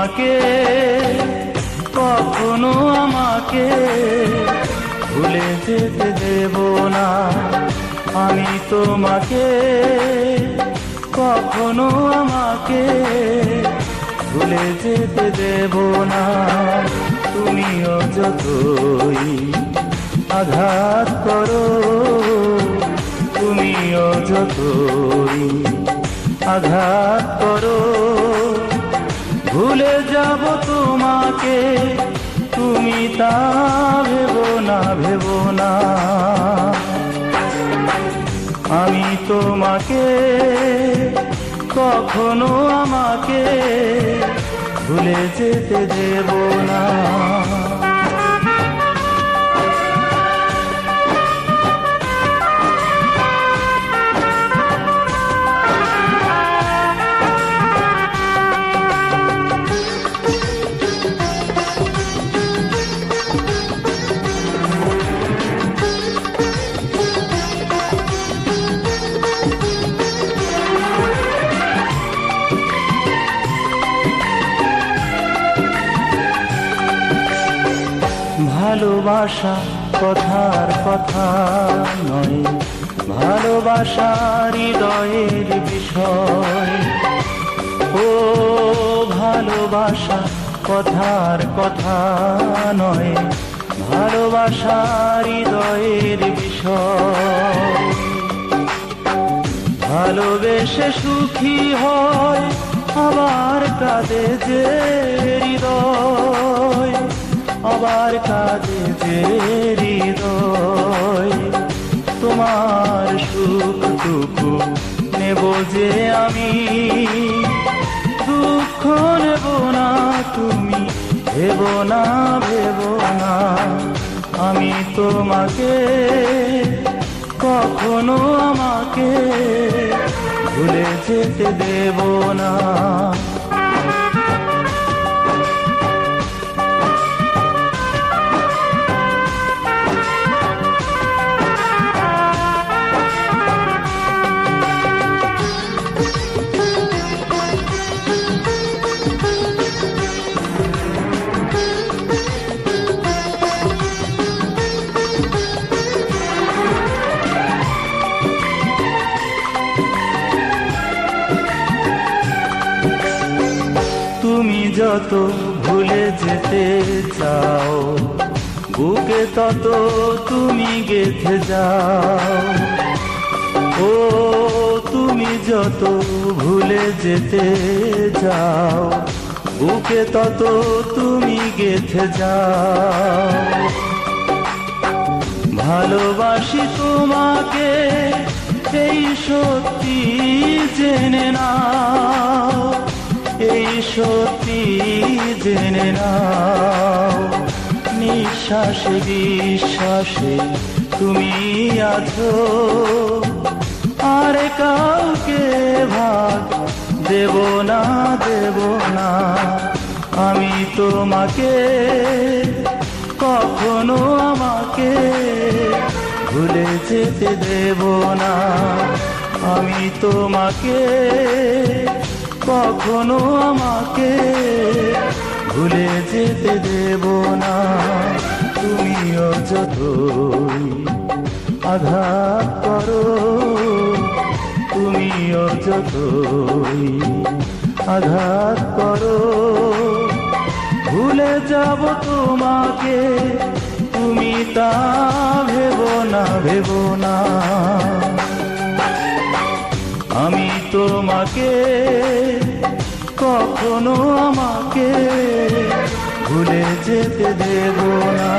তোমাকে কখনো আমাকে ভুলে যেতে দেব না। আমি তোমাকে কখনো আমাকে ভুলে যেতে দেব না। তুমিও যতই আঘাত করো, তুমিও যতই আঘাত করো, ভুলে যাব তোমাকে, তুমি তা ভেবো না, ভেবো না। আমি তোমাকে কখনো আমাকে ভুলে যেতে দেব না। ভালোবাসা কথার কথা নয়, ভালোবাসা হৃদয়ের বিষয়। ও ভালোবাসা কথার কথা নয়, ভালোবাসা হৃদয়ের বিষয়। ভালোবেসে সুখী হয় আবার কাঁদে যে হৃদয়, আবার কাঁদে যে হৃদয়। তোমার সুখটুকু নেব যে আমি, দুঃখ নেব না তুমি ভেব না, ভেব না। আমি তোমাকে কখনো আমাকে ভুলে যেতে দেব না। তুমি যত ভুলে যেতে চাও, বুকে তত তুমি গেঁথে যাও। ও তুমি যত ভুলে যেতে যাও, বুকে তত তুমি গেঁথে যাও। ভালোবাসি তোমাকে এই সত্যি জেনে নাও, এই সত্যি জেনে নাও। নিঃশ্বাসে বিশ্বাসে তুমি আছো, আর কাউকে ভাগ দেব না, দেব না। আমি তোমাকে কখনো আমাকে ভুলে যেতে দেব না। আমি তোমাকে কখনো আমাকে ভুলে যেতে দেব না। তুমিও যতই আঘাত করো, তুমিও যতই আঘাত করো, ভুলে যাব তোমাকে, তুমি তা ভেবো না, ভেবো না। আমি তোমাকে কখনো আমাকে ভুলে যেতে দেব না।